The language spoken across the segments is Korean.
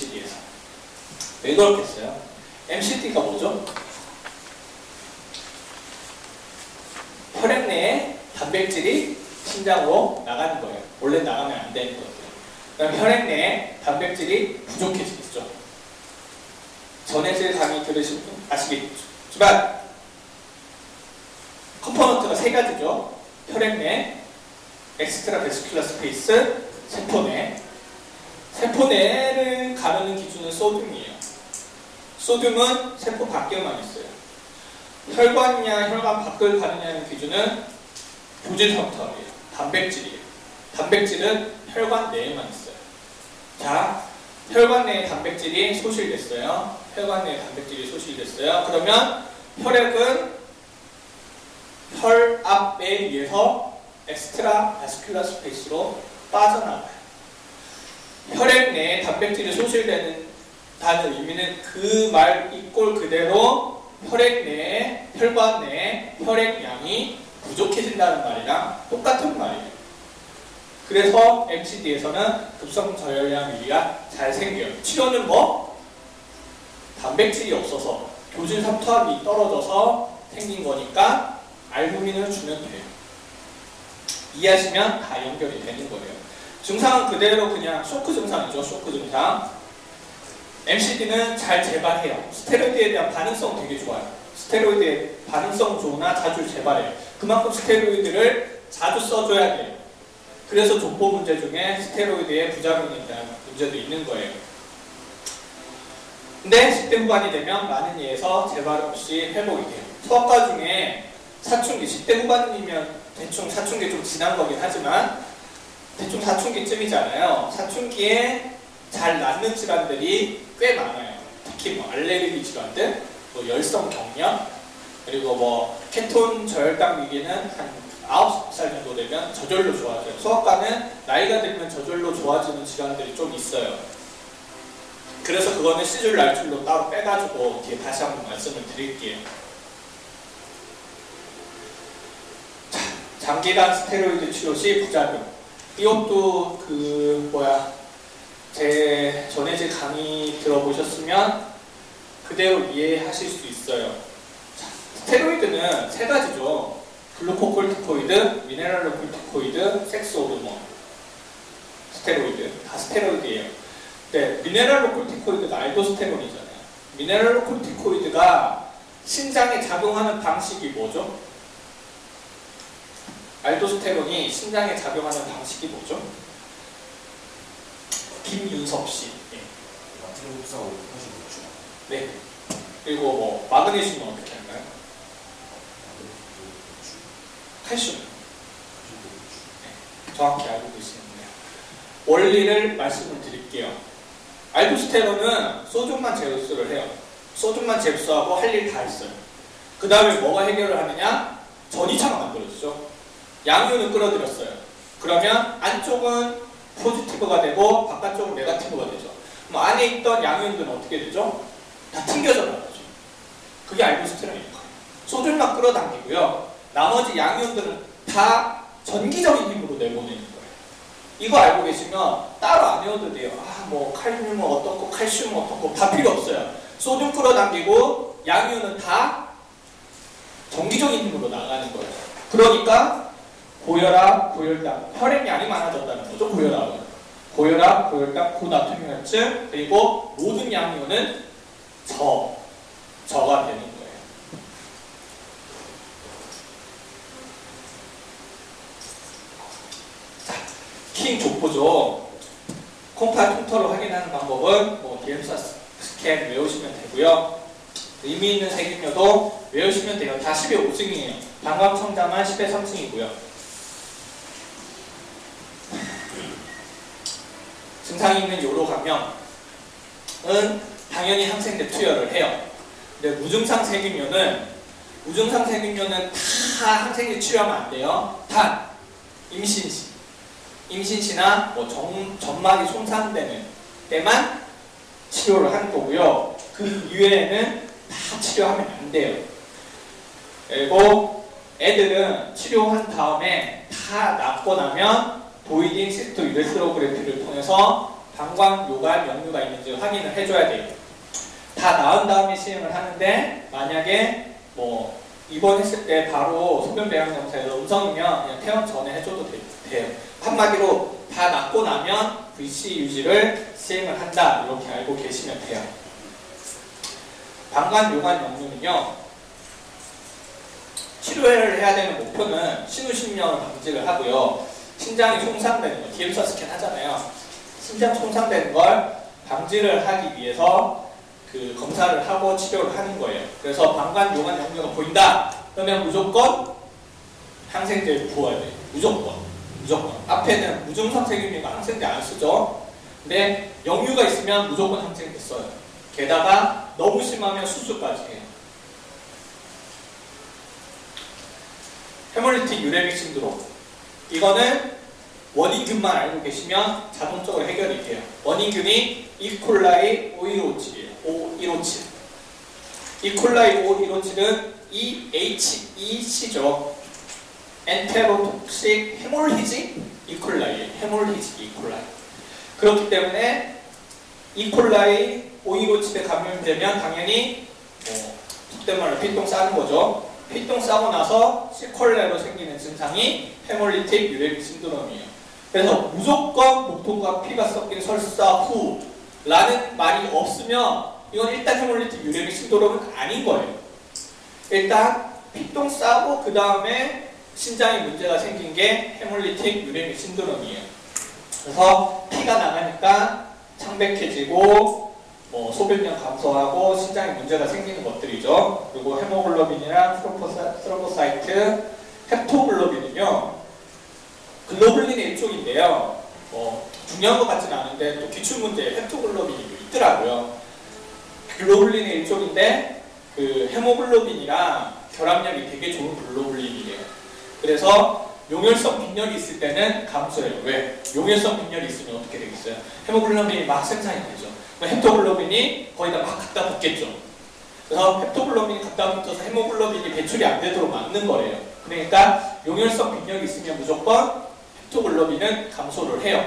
MCD에서. 왜 그렇겠어요? MCD가 뭐죠? 혈액 내에 단백질이 심장으로 나가는 거예요. 원래 나가면 안 되는 것들. 그럼 혈액 내에 단백질이 부족해지겠죠. 전해질 강의 들으신 분 아시겠지만 컴포넌트가 세 가지죠. 혈액 내, 엑스트라 베스큘러 스페이스, 세포내. 세포내를 가르는 기준은 소듐이에요. 소듐은 세포 밖에만 있어요. 혈관이냐 혈관 밖을 가르냐는 기준은 교질섬터예요. 단백질이에요. 단백질은 혈관 내에만 있어요. 자, 혈관 내에 단백질이 소실됐어요. 혈관 내에 단백질이 소실됐어요. 그러면 혈액은 혈압에 의해서 엑스트라 바스큘러 스페이스로 빠져나가요. 혈액 내에 단백질이 소실되는 다는 의미는 그 말 이꼴 그대로 혈액 내에, 혈관 내에 혈액량이 부족해진다는 말이랑 똑같은 말이에요. 그래서 MCD에서는 급성 저혈량 위기가 잘 생겨요. 치료는 뭐? 단백질이 없어서 교질 삼투압이 떨어져서 생긴 거니까 알부민을 주면 돼요. 이해하시면 다 연결이 되는 거예요. 증상은 그대로 그냥 쇼크 증상이죠. 쇼크 증상. MCD는 잘 재발해요. 스테로이드에 대한 반응성 되게 좋아요. 스테로이드의 반응성 좋으나 자주 재발해요. 그만큼 스테로이드를 자주 써줘야 돼요. 그래서 족보 문제 중에 스테로이드의 부작용에 대한 문제도 있는 거예요. 근데 10대 후반이 되면 많은 예에서 재발 없이 회복이 돼요. 소아과 중에 사춘기, 10대 후반이면 대충 사춘기 좀 지난 거긴 하지만 대충 사춘기쯤이잖아요. 사춘기에 잘 낫는 질환들이 꽤 많아요. 특히 뭐 알레르기 질환들, 뭐 열성 경련, 그리고 뭐 케톤 저혈당 위기는 한 9살 정도 되면 저절로 좋아져요. 소아과는 나이가 들면 저절로 좋아지는 질환들이 좀 있어요. 그래서 그거는 시줄 날줄로 따로 빼가지고 뒤에 다시 한번 말씀을 드릴게요. 자, 장기간 스테로이드 치료 시 부작용. 이것도 제 전해질 강의 들어보셨으면 그대로 이해하실 수 있어요. 자, 스테로이드는 세 가지죠. 글루코콜티코이드, 미네랄로콜티코이드, 섹스 호르몬. 스테로이드. 다 스테로이드예요. 네, 미네랄로콜티코이드가 알도스테론이잖아요. 미네랄로콜티코이드가 신장에 작용하는 방식이 뭐죠? 알도스테론이 신장에 작용하는 방식이 뭐죠? 김윤섭 씨. 네. 그리고 뭐 마그네슘은 어떻게 할까요? 칼슘. 네. 정확히 알고 계시는데요. 원리를 말씀을 드릴게요. 알도스테론은 소듐만 제수를 해요. 소듐만 제수하고 할 일 다 했어요. 그 다음에 뭐가 해결을 하느냐? 전이차가 만들어지죠. 양이온을 끌어들였어요. 그러면 안쪽은 포지티브가 되고 바깥쪽은 네거티브가 되죠. 그럼 안에 있던 양이온들은 어떻게 되죠? 다 튕겨져 나가죠. 그게 알도스테론이에요. 소듐만 끌어당기고요. 나머지 양이온들은 다 전기적인 힘으로 내보내는 거예요. 이거 알고 계시면 따로 안 외워도 돼요. 뭐 칼륨은 어떻고 칼슘은 어떻고 다 필요 없어요. 소듐 끌어당기고 양이온은 다 전기적인 힘으로 나가는 거예요. 그러니까 고혈압, 고혈당, 혈액량이 많아졌다는 거죠. 고혈압, 고혈당, 고나트륨혈증, 그리고 모든 양이온은 저가 되는 거예요. 자, 킹 족보죠. 콩팥 흉터로 확인하는 방법은 뭐 DM사 스캔 외우시면 되고요. 의미 있는 세균료도 외우시면 돼요. 다 10의 5승이에요. 방광청자만 10의 3승이고요. 증상이 있는 요로 감염은 당연히 항생제 투여를 해요. 근데 무증상 세균료는 다 항생제 치료하면 안 돼요. 단 임신시나 뭐 점막이 손상되는 때만 치료를 하는 거고요. 그 이외에는 다 치료하면 안 돼요. 그리고 애들은 치료한 다음에 다 낫고 나면 보이딩 시스토 유레스로그래피를 통해서 방광, 요관, 역류가 있는지 확인을 해줘야 돼요. 다 나은 다음에 시행을 하는데 만약에 뭐 입원했을 때 바로 소변 배양 검사에서 음성이면 그냥 퇴원 전에 해줘도 돼요. 한마디로 다 낫고 나면 VC 유지를 시행을 한다 이렇게 알고 계시면 돼요. 방광, 요관, 역류는요. 치료를 해야 되는 목표는 신우신명을 방지를 하고요. 신장이 손상되는 거, DMS 스캔 하잖아요. 신장 손상되는 걸 방지를 하기 위해서 그 검사를 하고 치료를 하는 거예요. 그래서 방광, 요관, 역류가 보인다. 그러면 무조건 항생제를 부어야 돼요. 무조건. 앞에는 무증상 세균이니까 항생제 안 쓰죠. 근데 역류가 있으면 무조건 항생제 써요. 게다가 너무 심하면 수술까지 해요. 헤몰리틱 유레믹 신드롬. 이거는 원인균만 알고 계시면 자동적으로 해결이 돼요. 원인균이 이콜라이 5157이에요. 5157. 이콜라이 5157은 EHEC죠. 엔테로톡식 헤몰리지 이콜라이예요. 헤몰리지 이콜라이. 그렇기 때문에 이콜라이 5157에 감염되면 당연히 속된 말로 피똥 싸는 거죠. 피똥 싸고 나서 시콜레로 생기는 증상이 헤몰리틱 유레믹 신드롬이에요. 그래서 무조건 목통과 피가 섞인 설사 후라는 말이 없으면 이건 일단 헤몰리틱 유레믹 신드롬은 아닌 거예요. 일단 피똥 싸고 그 다음에 신장에 문제가 생긴 게 헤몰리틱 유레믹 신드롬이에요. 그래서 피가 나가니까 창백해지고 소변량 감소하고 신장에 문제가 생기는 것들이죠. 그리고 헤모글로빈이랑 스트로보사이트, 헵토글로빈은요. 글로불린의 일종인데요. 중요한 것 같지는 않은데 또 기출문제에 헵토글로빈이 있더라고요. 글로불린의 일종인데 그 헤모글로빈이랑 결합력이 되게 좋은 글로불린이에요. 그래서 용혈성 빈혈이 있을 때는 감소해요. 왜? 용혈성 빈혈이 있으면 어떻게 되겠어요? 헤모글로빈이 막 생산이 되죠. 헵토글로빈이 거의 다 막 갖다 붙겠죠. 그래서 헵토글로빈이 갖다 붙어서 헤모글로빈이 배출이 안 되도록 막는 거예요. 그러니까 용혈성 빈혈이 있으면 무조건 헵토글로빈은 감소를 해요.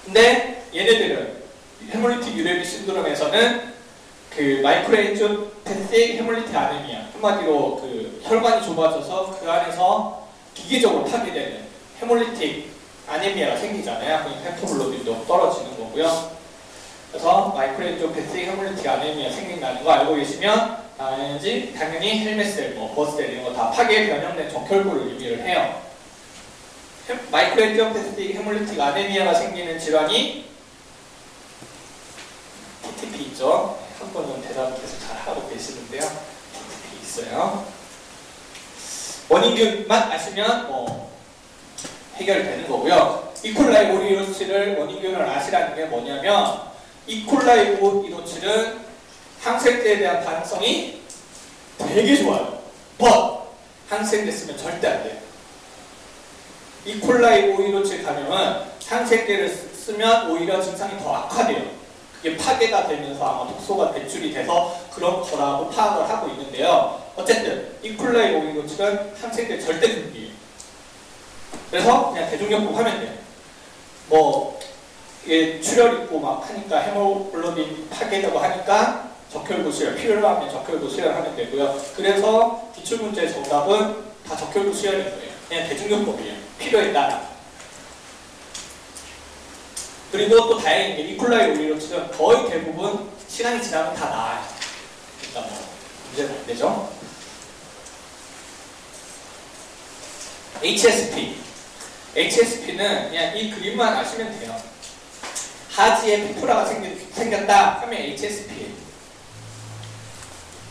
근데 얘네들은 헤몰리틱 유레믹 신드롬에서는 그 마이크로엔지오패틱 헤몰리틱 아네미아, 한마디로 그 혈관이 좁아져서 그 안에서 기계적으로 파괴되는 헤몰리틱 아네미아가 생기잖아요. 그러니까 헵토글로빈도 떨어지는 거고요. 그래서 마이크로엔지오패틱 헤몰리틱 아네미아 생긴다는 거 알고 계시면 당연히 헬멧셀, 버스셀 이런 거 다 파괴 변형된 적혈구를 의미를 해요. 마이크로엔지오패틱 헤몰리틱 아네미아가 생기는 질환이 TTP 있죠. 한 번은 대답 계속 잘 하고 계시는데요. TTP 있어요. 원인균만 아시면 해결되는 거고요. 이콜라이 5157을 원인균을 아시라는 게 뭐냐면 이콜라이 5157은 항생제에 대한 반응성이 되게 좋아요. but 항생제 쓰면 절대 안 돼요. 이콜라이 5157 감염은 항생제를 쓰면 오히려 증상이 더 악화돼요. 그게 파괴가 되면서 아마 독소가 배출이 돼서 그런 거라고 파악을 하고 있는데요. 어쨌든 이콜라이 5157은 항생제 절대 금기예요. 그래서 그냥 대중요법 하면 돼요. 이게 출혈 있고 막 하니까 헤모글로빈 파괴되고 하니까 적혈구 수혈, 필요하면 적혈구 수혈하면 되고요. 그래서 기출문제 정답은 다 적혈구 수혈인 거예요. 그냥 대중요법이에요. 필요에 따라. 그리고 또 다행인 게 이콜라이 5157은 거의 대부분 시간이 지나면 다 나아요. 그러니까 문제는 안 되죠. HSP는 그냥 이 그림만 아시면 돼요. 하지에 피프라가 생겼다 하면 HSP예요.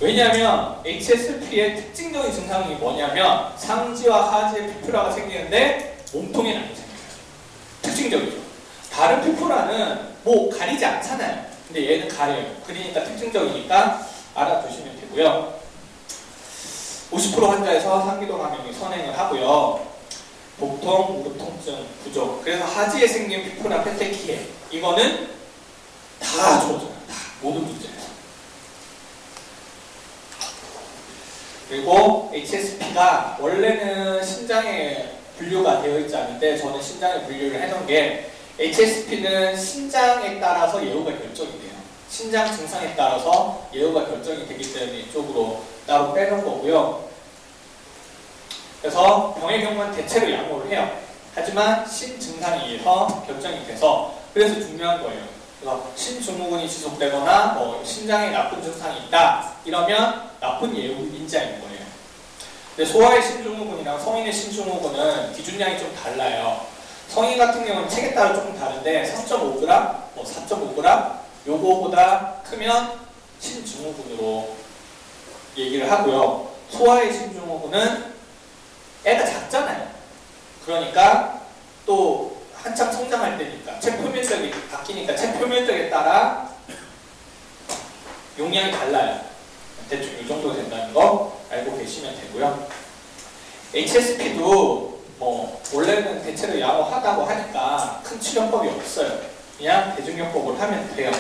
왜냐하면 HSP의 특징적인 증상이 뭐냐면 상지와 하지에 피프라가 생기는데 몸통에는 안 생겨요. 특징적이죠. 다른 피프라는 가리지 않잖아요. 근데 얘는 가려요. 그러니까 특징적이니까 알아두시면 되고요. 50% 환자에서 상기도 감염이 선행을 하고요. 복통, 무릎 통증, 부종. 그래서 하지에 생긴 피프라 페테키에 이거는 다 좋아져요. 다 모든 문제에서. 그리고 HSP가 원래는 신장에 분류가 되어 있지 않은데 저는 신장에 분류를 해놓은 게 HSP는 신장에 따라서 예후가 결정이 돼요. 신장 증상에 따라서 예후가 결정이 되기 때문에 이쪽으로 따로 빼는 거고요. 그래서 병의 경우는 대체로 양호를 해요. 하지만 신증상에 의해서 결정이 돼서 그래서 중요한 거예요. 그래서 신증후군이 지속되거나 뭐 신장에 나쁜 증상이 있다 이러면 나쁜 예후 인자인 거예요. 근데 소아의 신증후군이랑 성인의 신증후군은 기준량이 좀 달라요. 성인 같은 경우는 책에 따라 조금 다른데 3.5g, 뭐 4.5g 요거보다 크면 신증후군으로 얘기를 하고요. 소아의 신증후군은 애가 작잖아요. 그러니까 또 한참 성장할 때니까 체 표면적이 바뀌니까 체 표면적에 따라 용량이 달라요. 대충 이 정도 된다는 거 알고 계시면 되고요. HSP도 뭐 원래는 대체로 양호하다고 하니까 큰 치료법이 없어요. 그냥 대증요법을 하면 돼요.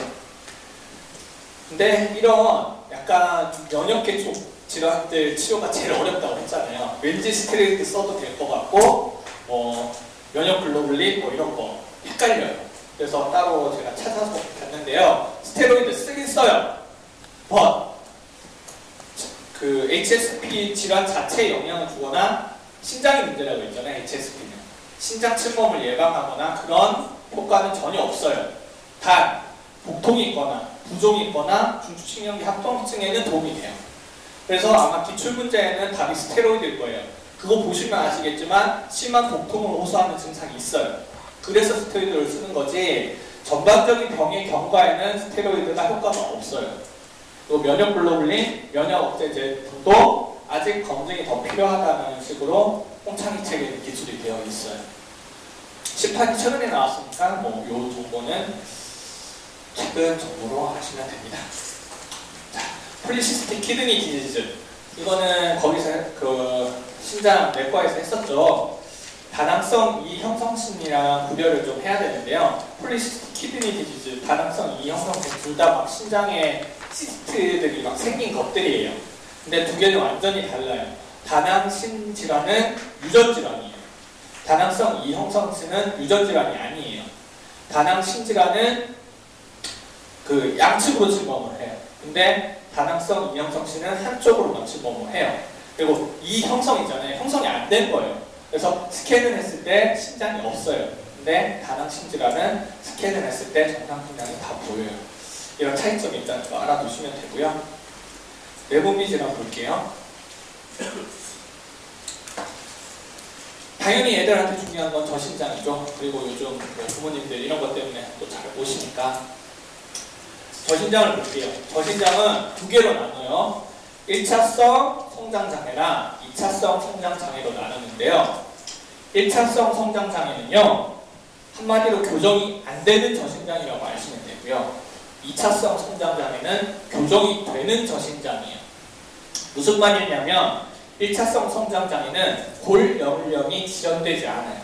근데 이런 약간 면역계 쪽 질환들 치료가 제일 어렵다고 했잖아요. 왠지 스테로이드 써도 될 것 같고 뭐 면역 글로불린 뭐 이런 거 헷갈려요. 그래서 따로 제가 찾아서 봤는데요. 스테로이드 쓰긴 써요. 그 HSP 질환 자체에 영향을 주거나 신장의 문제라고 했잖아요. HSP는 신장 침범을 예방하거나 그런 효과는 전혀 없어요. 단 복통이 있거나 부종이 있거나 중추신경계 합병증에는 도움이 돼요. 그래서 아마 기출문제에는 답이 스테로이드일 거예요. 그거 보시면 아시겠지만 심한 복통을 호소하는 증상이 있어요. 그래서 스테로이드를 쓰는 거지 전반적인 병의 경과에는 스테로이드가 효과가 없어요. 그리고 면역 글로불린, 면역 억제제 등도 아직 검증이 더 필요하다는 식으로 홍창희 책에는 기술이 되어 있어요. 심판이 최근에 나왔으니까 뭐 요 정보는 최근 정보로 하시면 됩니다. 자, 폴리시스틱 키드니 디지즈. 이거는 거기서 그 신장 내과에서 했었죠. 다낭성 이형성신이랑 구별을 좀 해야 되는데요. 폴리시스틱 키드니 디지즈, 다낭성 이형성신 둘 다 막 신장에 시스트들이 막 생긴 것들이에요. 근데 두 개는 완전히 달라요. 다낭신 질환은 유전 질환이에요. 다낭성 이형성신은 유전 질환이 아니에요. 다낭신 질환은 그 양측으로 침범을 해요. 근데 다낭성 이형성신은 한쪽으로만 침범을 해요. 그리고 이 형성이잖아요. 형성이 안 된 거예요. 그래서 스캔을 했을 때 신장이 없어요. 근데 다낭신 질환은 스캔을 했을 때 정상 신장이 다 보여요. 이런 차이점이 있다는 거 알아두시면 되고요. 내분비 질환 볼게요. 당연히 애들한테 중요한 건 저신장이죠. 그리고 요즘 뭐 부모님들 이런 것 때문에 또 잘 오시니까 저신장을 볼게요. 저신장은 두 개로 나눠요. 1차성 성장장애랑 2차성 성장장애로 나누는데요. 1차성 성장장애는요. 한마디로 교정이 안 되는 저신장이라고 아시면 되고요. 2차성 성장장애는 교정이 되는 저신장이에요. 무슨 말이냐면 1차성 성장장애는 골연령이 지연되지 않아요.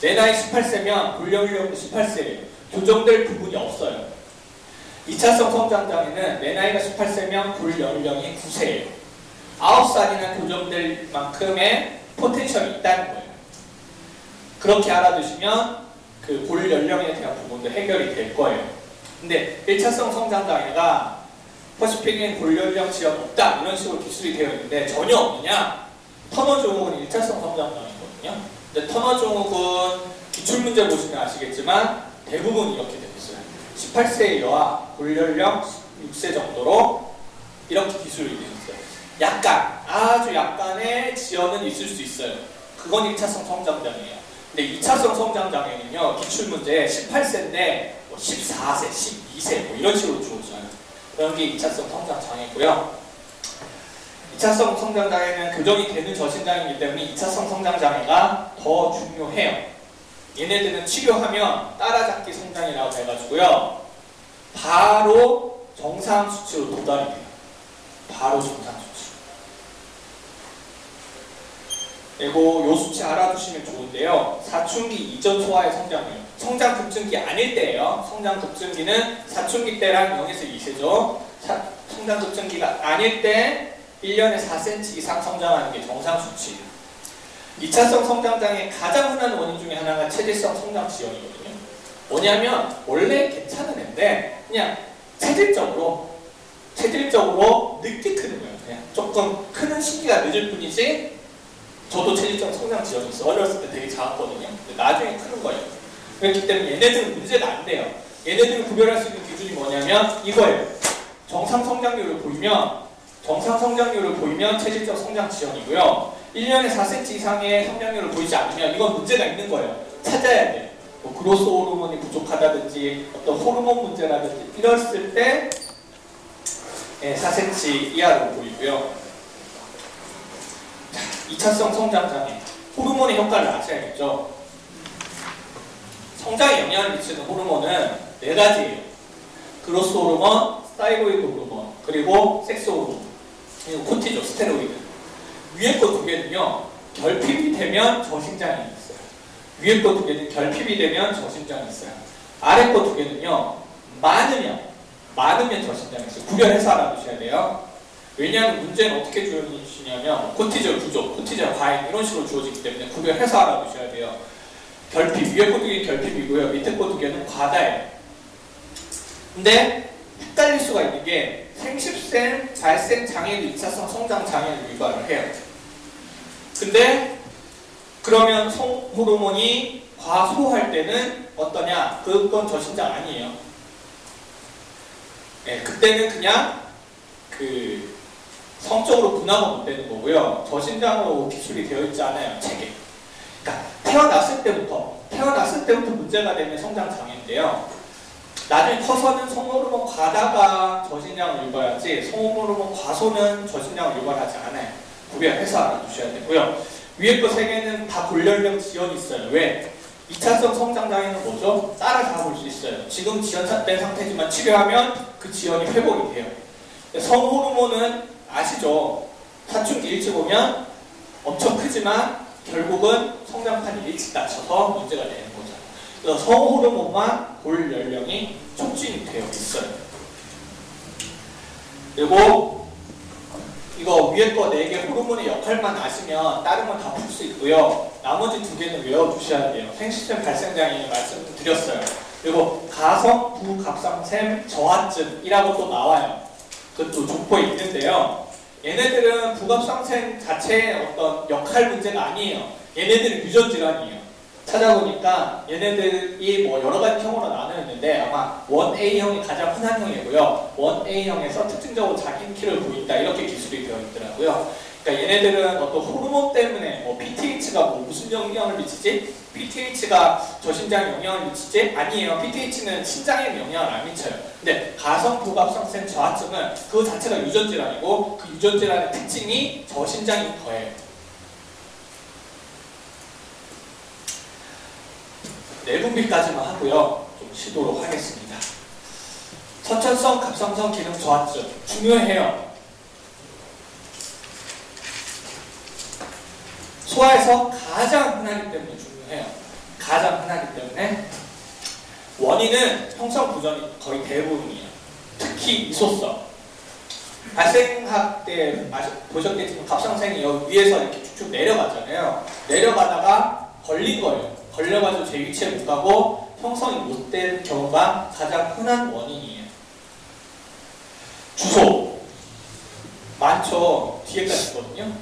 내 나이 18세면 골연령도 18세예요. 교정될 부분이 없어요. 2차성 성장장애는 내 나이가 18세면 골연령이 9세예요. 9살이나 교정될 만큼의 포텐셜이 있다는 거예요. 그렇게 알아두시면 그 골연령에 대한 부분도 해결이 될 거예요. 근데 1차성 성장장애가 퍼시픽엔 골연령 지연 없다 이런 식으로 기술이 되어 있는데 전혀 없느냐? 터너 증후군이 1차성 성장장애거든요. 근데 터너 증후군 기출문제 보시면 아시겠지만 대부분 이렇게 되어 있어요. 18세의 여아, 골연령 6세 정도로 이렇게 기술이 되어 있어요. 약간, 아주 약간의 지연은 있을 수 있어요. 그건 1차성 성장장애예요. 근데 2차성 성장장애는요, 기출문제에 18세인데 뭐 14세, 12세 뭐 이런 식으로 주어져요. 그런 게 2차성 성장장애고요. 2차성 성장장애는 교정이 되는 저신장이기 때문에 2차성 성장장애가 더 중요해요. 얘네들은 치료하면 따라잡기 성장이라고 해가지고요. 바로 정상 수치로 도달이 돼요. 바로 정상 수치. 그리고 요 수치 알아두시면 좋은데요. 사춘기 이전 소아의 성장이에요. 성장 급증기 아닐 때예요. 성장 급증기는 사춘기 때랑 0에서 2세죠. 성장 급증기가 아닐 때 1년에 4cm 이상 성장하는 게 정상 수치예요. 2차성 성장장애 가장 흔한 원인 중에 하나가 체질성 성장 지연이거든요. 뭐냐면 원래 괜찮은 애인데 그냥 체질적으로 늦게 크는 거예요. 그냥 조금 크는 시기가 늦을 뿐이지. 저도 체질적 성장 지연이 있어. 어렸을 때 되게 작았거든요. 근데 나중에 크는 거예요. 그렇기 때문에 얘네들은 문제가 안 돼요. 얘네들을 구별할 수 있는 기준이 뭐냐면 이거예요. 정상 성장률을 보이면 체질적 성장 지연이고요. 1년에 4cm 이상의 성장률을 보이지 않으면 이건 문제가 있는 거예요. 찾아야 돼요. 뭐 그로스 호르몬이 부족하다든지 어떤 호르몬 문제라든지 이랬을 때 4cm 이하로 보이고요. 2차성 성장장애, 호르몬의 효과를 아셔야겠죠. 성장에 영향을 미치는 호르몬은 4가지예요. 그로스 호르몬, 타이로이드 호르몬, 그리고 섹스 호르몬, 그리고 코티졸, 스테로이드. 위에 거 2개는요, 결핍이 되면 저신장이 있어요. 위에 거 2개는 결핍이 되면 저신장이 있어요. 아래 거 2개는요, 많으면 저신장이 있어요. 구별해서 알아두셔야 돼요. 왜냐하면 문제는 어떻게 주어지냐면 코티졸 부족, 코티졸 과잉 이런 식으로 주어지기 때문에 구별해서 알아두셔야 돼요. 결핍, 위에 거 2개는 결핍이고요. 밑에 거 2개는 과다예요. 근데 헷갈릴 수가 있는 게 생식샘 발생 장애도 2차성 성장 장애를 유발을 해요. 근데 그러면 성호르몬이 과소할 때는 어떠냐? 그건 저신장 아니에요. 그때는 그냥 성적으로 분화가 못 되는 거고요. 저신장으로 기술이 되어 있지 않아요, 책에. 그러니까 태어났을 때부터 문제가 되는 성장 장애인데요. 나중에 커서는 성호르몬 과다가 저신장을 유발하지 성호르몬 과소는 저신장을 유발하지 않아요. 구별해서 알아두셔야 되고요. 위에 거 3개는 다 골연령 지연이 있어요. 왜? 2차성 성장장애는 뭐죠? 따라잡을 수 있어요. 지금 지연된 상태지만 치료하면 그 지연이 회복이 돼요. 성호르몬은 아시죠? 사춘기 일찍 오면 엄청 크지만 결국은 성장판이 일찍 낮춰서 문제가 되는 거죠. 그래서 성호르몬만 골연령이 촉진이 되어 있어요. 그리고 이거 위에 거 4개 호르몬의 역할만 아시면 다른 건 다 풀 수 있고요. 나머지 2개는 외워두셔야 돼요. 생식샘 발생장애 말씀드렸어요. 그리고 가성 부갑상샘 저하증이라고 또 나와요. 그것도 족보에 있는데요. 얘네들은 부갑상샘 자체의 어떤 역할 문제가 아니에요. 얘네들은 유전질환이에요. 찾아보니까 얘네들이 뭐 여러 가지 형으로 나눠 있는데 아마 1A형이 가장 흔한 형이고요. 1A형에서 특징적으로 자기 키를 보인다 이렇게 기술이 되어 있더라고요. 그러니까 얘네들은 어떤 호르몬 때문에 뭐 PTH가 뭐 무슨 영향을 미치지? PTH가 저신장에 영향을 미치지? 아니에요. PTH는 신장에 영향을 안 미쳐요. 근데 가성부갑상샘 저하증은 그 자체가 유전질환이고 그 유전질환의 특징이 저신장인 거예요. 내분비까지만 하고요. 좀 쉬도록 하겠습니다. 선천성 갑상선 기능 저하증 중요해요. 소아에서 가장 흔하기 때문에 중요해요. 가장 흔하기 때문에 원인은 형성 부전이 거의 대부분이에요. 특히 이소성. 발생학 때 보셨겠지만 갑상선이 여기 위에서 이렇게 쭉쭉 내려가잖아요. 내려가다가 걸린 거예요. 걸려가지고 제 위치에 못 가고 형성이 못 된 경우가 가장 흔한 원인이에요. 주소 많죠. 뒤에까지 있거든요.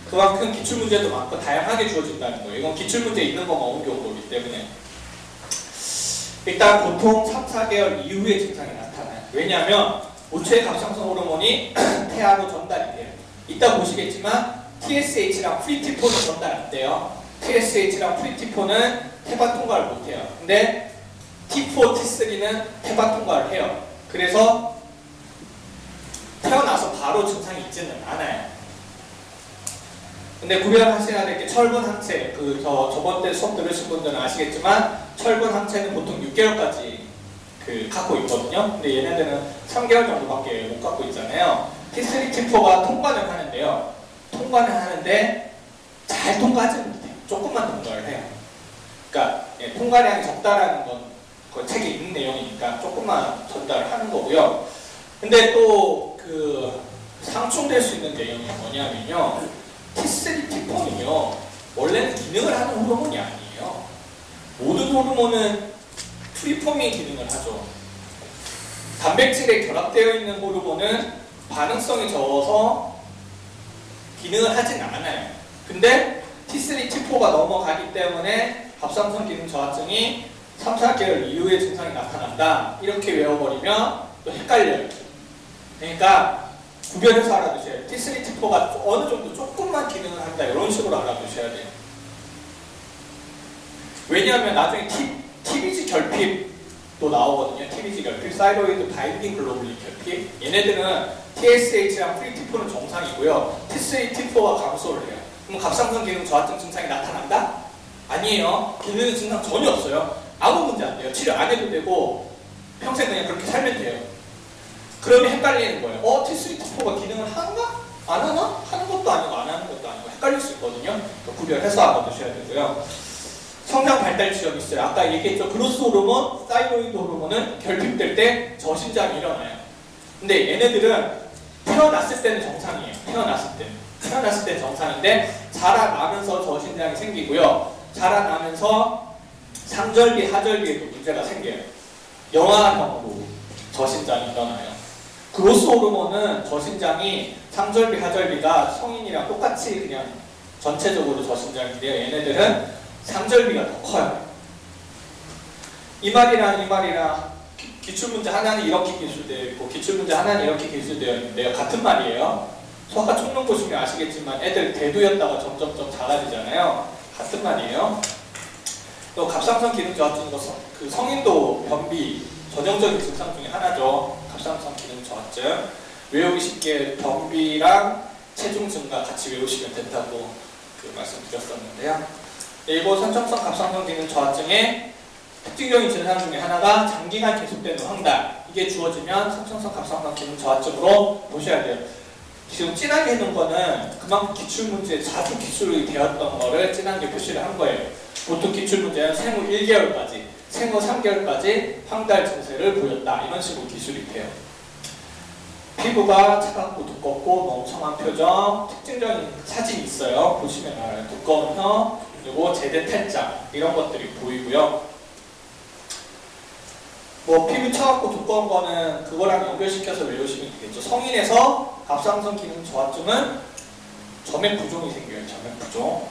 그만큼 기출문제도 많고 다양하게 주어진다는 거예요. 이건 기출문제 있는 것만 옮겨온 거기 때문에 일단 보통 3, 4개월 이후에 증상이 나타나요. 왜냐하면 모체의 갑상선 호르몬이 태아로 전달이 돼요. 이따 보시겠지만 TSH랑 프리티포는 전달 안 돼요. TSH랑 프리티포는 태반 통과를 못해요. 근데 T4, T3는 태반 통과를 해요. 그래서 태어나서 바로 증상이 있지는 않아요. 근데 구별하셔야 될 게 철분 항체, 저번 때 수업 들으신 분들은 아시겠지만 철분 항체는 보통 6개월까지 갖고 있거든요. 근데 얘네들은 3개월 정도밖에 못 갖고 있잖아요. T3, T4가 통과는 하는데요. 통과는 하는데 잘 통과하지는 못해요. 조금만 통과를 해요. 그러니까 통과량이 적다라는 건 그 책에 있는 내용이니까 조금만 전달을 하는 거고요. 근데 또 상충될 수 있는 내용이 뭐냐면요. T3, T4는요. 원래는 기능을 하는 호르몬이 아니에요. 모든 호르몬은 프리포밍 기능을 하죠. 단백질에 결합되어 있는 호르몬은 반응성이 적어서 기능을 하진 않아요. 근데 T3, T4가 넘어가기 때문에 갑상선 기능 저하증이 3, 4개월 이후에 증상이 나타난다. 이렇게 외워버리면 또 헷갈려요. 그러니까 구별해서 알아두셔야 돼요. T3, T4가 어느 정도 조금만 기능을 한다. 이런 식으로 알아두셔야 돼요. 왜냐하면 나중에 TBG 결핍도 나오거든요. TBG 결핍, 사이로이드 바인딩 글로불린 결핍. 얘네들은 TSH랑 프리-T4는 정상이고요. T3, T4가 감소를 해요. 그럼 갑상선 기능 저하증 증상이 나타난다? 아니에요. 기능 증상 전혀 없어요. 아무 문제 안 돼요. 치료 안 해도 되고 평생 그냥 그렇게 살면 돼요. 그러면 헷갈리는 거예요. T3, T4가 기능을 하는가? 안 하나? 하는 것도 아니고 안 하는 것도 아니고 헷갈릴 수 있거든요. 구별해서 알아두셔야 되고요. 성장 발달 지점이 있어요. 아까 얘기했죠. 그로스 호르몬, 사이로이드 호르몬은 결핍될 때 저신장이 일어나요. 근데 얘네들은 태어났을 때는 정상이에요. 태어났을 때는 정상인데 자라나면서 저신장이 생기고요. 자라나면서 상절기, 하절기에도 문제가 생겨요. 영아형으로 저신장이 일어나요. 그로스 호르몬은 저신장이 상절기, 하절기가 성인이랑 똑같이 그냥 전체적으로 저신장인데요. 얘네들은 상절기가 더 커요. 이 말이랑 기출문제 하나는 이렇게 기술되어 있고 기출문제 하나는 이렇게 기술되어 있는데요. 같은 말이에요. 수학과 총론 보시면 아시겠지만 애들 대두였다가 점점점 작아지잖아요. 같은 말이에요. 또 갑상선 기능 저하증, 그 성인도 변비 전형적인 증상 중에 하나죠. 갑상선 기능 저하증. 외우기 쉽게 변비랑 체중 증가 같이 외우시면 된다고 말씀드렸었는데요. 일본 선천성 갑상선 기능 저하증의 특징적인 증상 중에 하나가 장기간 계속되는 황달. 이게 주어지면 선천성 갑상선 기능 저하증으로 보셔야 돼요. 지금 진하게 해놓은 거는 그만큼 기출문제에 자주 기출이 되었던 거를 진하게 표시를 한 거예요. 보통 기출문제는 생후 1개월까지, 생후 3개월까지 황달 증세를 보였다. 이런 식으로 기술이 돼요. 피부가 차갑고 두껍고 멍청한 표정, 특징적인 사진이 있어요. 보시면 알아요. 두꺼운 혀, 그리고 제대 탈장 이런 것들이 보이고요. 뭐 피부 차갑고 두꺼운 거는 그거랑 연결시켜서 외우시면 되겠죠. 성인에서 갑상선 기능 저하증은 점액 부종이 생겨요. 점액 부종.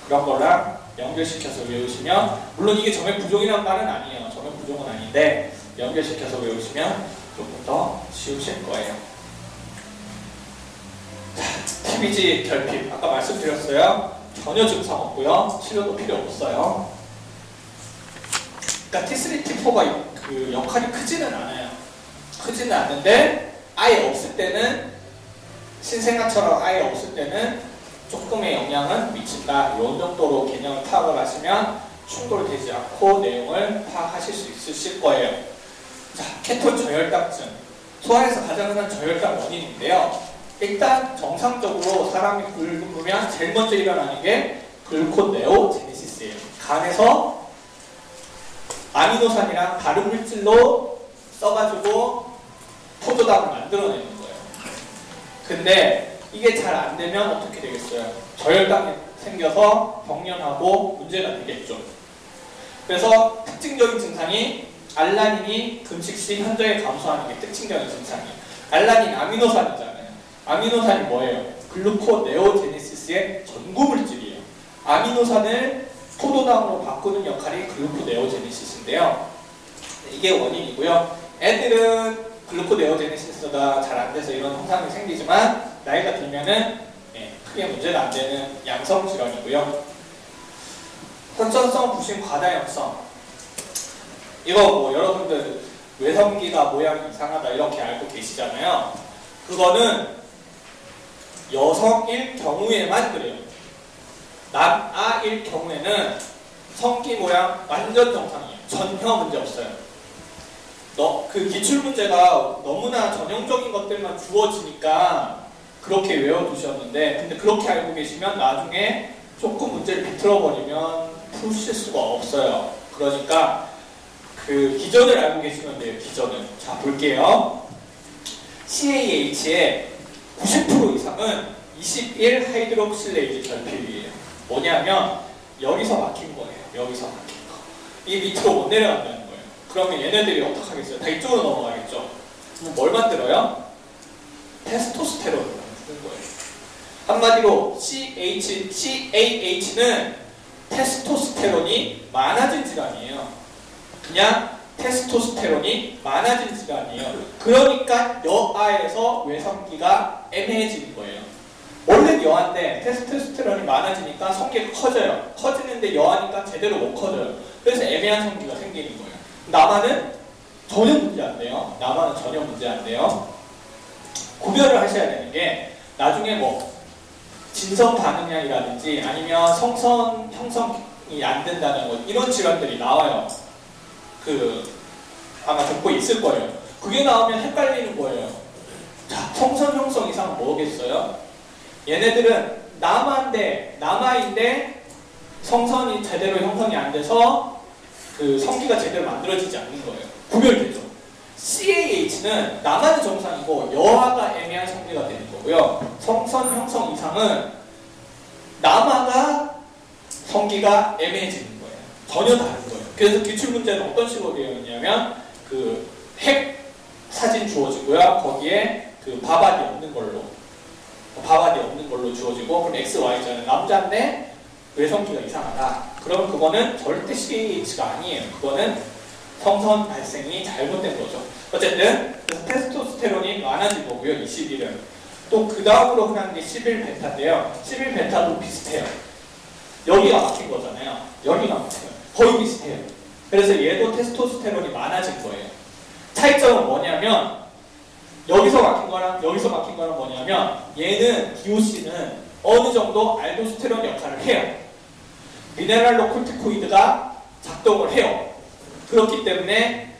그런 거랑 연결시켜서 외우시면, 물론 이게 점액 부종이라는 말은 아니에요. 점액 부종은 아닌데 연결시켜서 외우시면 조금 더 쉬우실 거예요. TBG 결핍 아까 말씀드렸어요. 전혀 증상 없고요. 치료도 필요 없어요. 그러니까 T3, T4가 그 역할이 크지는 않아요. 크지는 않는데 아예 없을 때는, 신생아처럼 아예 없을 때는 조금의 영향은 미친다. 이런 정도로 개념을 파악을 하시면 충돌되지 않고 내용을 파악하실 수 있으실 거예요. 자, 케톤 저혈당증. 소화에서 가장 흔한 저혈당 원인인데요. 일단 정상적으로 사람이 굶으면 제일 먼저 일어나는 게 글루코네오제네시스예요. 간에서 아미노산이랑 다른 물질로 써가지고 포도당을 만들어내는 거예요. 근데 이게 잘 안 되면 어떻게 되겠어요? 저혈당이 생겨서 병련하고 문제가 되겠죠. 그래서 특징적인 증상이 알라닌이 금식 시 현저히 감소하는 게 특징적인 증상이에요. 알라닌 아미노산이잖아요. 아미노산이 뭐예요? 글루코네오제네시스의 전구물질이에요. 아미노산을 포도당으로 바꾸는 역할이 글루코네오제네시스인데요. 이게 원인이고요. 애들은 글루코네오제네시스가 잘 안 돼서 이런 현상이 생기지만 나이가 들면은 크게 문제가 안 되는 양성 질환이고요. 선천성 부신 과다염성. 이거 뭐 여러분들 외성기가 모양이 이상하다 이렇게 알고 계시잖아요. 그거는 여성일 경우에만 그래요. 남아일 경우에는 성기 모양 완전 정상이에요. 전혀 문제 없어요. 그 기출문제가 너무나 전형적인 것들만 주어지니까 그렇게 외워두셨는데, 근데 그렇게 알고 계시면 나중에 조금 문제를 비틀어버리면 푸실 수가 없어요. 그러니까 그 기전을 알고 계시면 돼요. 기전을. 자, 볼게요. CAH의 90% 이상은 21 하이드록실레이즈 결핍이에요. 뭐냐면 여기서 막힌 거예요. 여기서 막힌 거. 이 밑으로 못 내려간다는 거예요. 그러면 얘네들이 어떻게 하겠어요? 다 이쪽으로 넘어가겠죠. 그럼 뭘 만들어요? 테스토스테론을 만드는 거예요. 한마디로 CAH는 테스토스테론이 많아진 질환이에요. 그냥 테스토스테론이 많아진 질환이에요. 그러니까 여아에서 외성기가 애매해지는 거예요. 원래 여아인데 테스토스테론이 많아지니까 성기가 커져요. 커지는데 여아니까 제대로 못 커져요. 그래서 애매한 성기가 생기는 거예요. 남아는 전혀 문제 안 돼요. 남아는 전혀 문제 안 돼요. 구별을 하셔야 되는 게 나중에 뭐 진성 반응량이라든지 아니면 성선 형성이 안 된다는 거 이런 질환들이 나와요. 아마 듣고 있을 거예요. 그게 나오면 헷갈리는 거예요. 자, 성선 형성 이상은 뭐겠어요? 얘네들은 남아인데 성선이 제대로 형성이 안 돼서 성기가 제대로 만들어지지 않는 거예요. 구별되죠. CAH는 남아는 정상이고 여아가 애매한 성기가 되는 거고요. 성선 형성 이상은 남아가 성기가 애매해지는 거예요. 전혀 다른 거예요. 그래서 기출문제는 어떤 식으로 되어 있냐면 핵 사진 주어지고요. 거기에 바바디 없는 걸로 주어지고 그럼 X, Y자는 남자인데 외성기가 이상하다. 그럼 그거는 절대 CAH가 아니에요. 그거는 성선 발생이 잘못된 거죠. 어쨌든 그래서 테스토스테론이 많아진 거고요. 21은 또 그 다음으로 흔한 게 11베타인데요. 11베타도 비슷해요. 여기가 막힌 거잖아요. 여기가 막혀요. 거의 비슷해요. 그래서 얘도 테스토스테론이 많아진 거예요. 차이점은 뭐냐면 여기서 막힌 거랑 여기서 막힌 거랑 뭐냐면 얘는 DOC는 어느 정도 알도스테론 역할을 해요. 미네랄로콜티코이드가 작동을 해요. 그렇기 때문에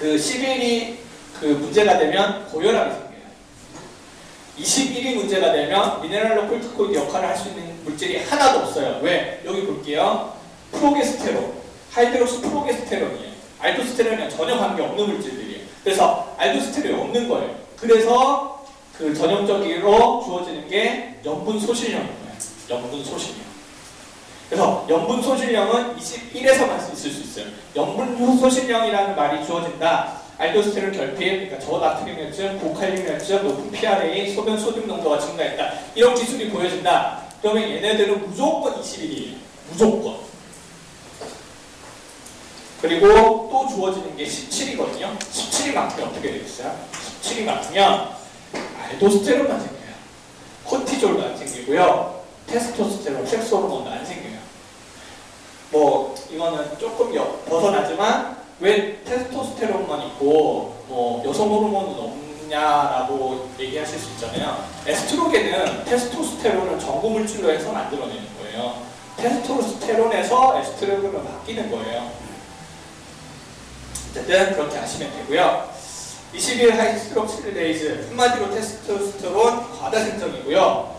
11이 문제가 되면 고혈압이 생겨요. 21이 문제가 되면 미네랄로콜티코이드 역할을 할 수 있는 물질이 하나도 없어요. 왜? 여기 볼게요. 프로게스테론, 하이드록시 프로게스테론이에요. 알도스테론이랑 전혀 관계없는 물질들이에요. 그래서 알도스테론이 없는 거예요. 그래서 전형적으로 주어지는 게 염분 소실령인 거예요. 염분 소실령. 그래서 염분 소실령은 21에서만 있을 수 있어요. 염분 소실령이라는 말이 주어진다. 알도스테론 결핍, 그러니까 저나트륨혈증, 고칼륨혈증, 높은 PRA, 소변 소듐 농도가 증가했다. 이런 기술이 보여진다. 그러면 얘네들은 무조건 21이에요. 무조건. 그리고 또 주어지는 게 17이거든요. 17이 막히면 어떻게 되겠어요? 17이 막히면 알도스테론만 생겨요. 코티졸도 안 생기고요. 테스토스테론, 섹스 호르몬도 안 생겨요. 뭐 이거는 조금 벗어나지만 왜 테스토스테론만 있고 여성 호르몬은 없냐라고 얘기하실 수 있잖아요. 에스트로겐은 테스토스테론을 전구물질로 해서 만들어내는 거예요. 테스토스테론에서 에스트로겐으로 바뀌는 거예요. 어쨌든 그렇게 하시면 되고요. 21 하이드록실레이즈 한마디로 테스토스테론 과다 생성이고요.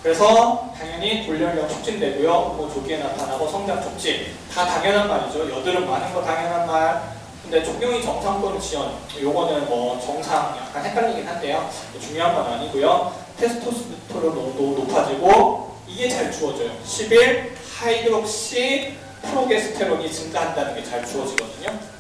그래서 당연히 골련력 촉진되고요. 조기에 나타나고 성장 촉진 다 당연한 말이죠. 여드름 많은 거 당연한 말. 근데 종용이 정상 또는 지연 요거는 정상 약간 헷갈리긴 한데요. 중요한 건 아니고요. 테스토스테론 농도 높아지고 이게 잘 주어져요. 11 하이드록시 프로게스테론이 증가한다는 게 잘 주어지거든요.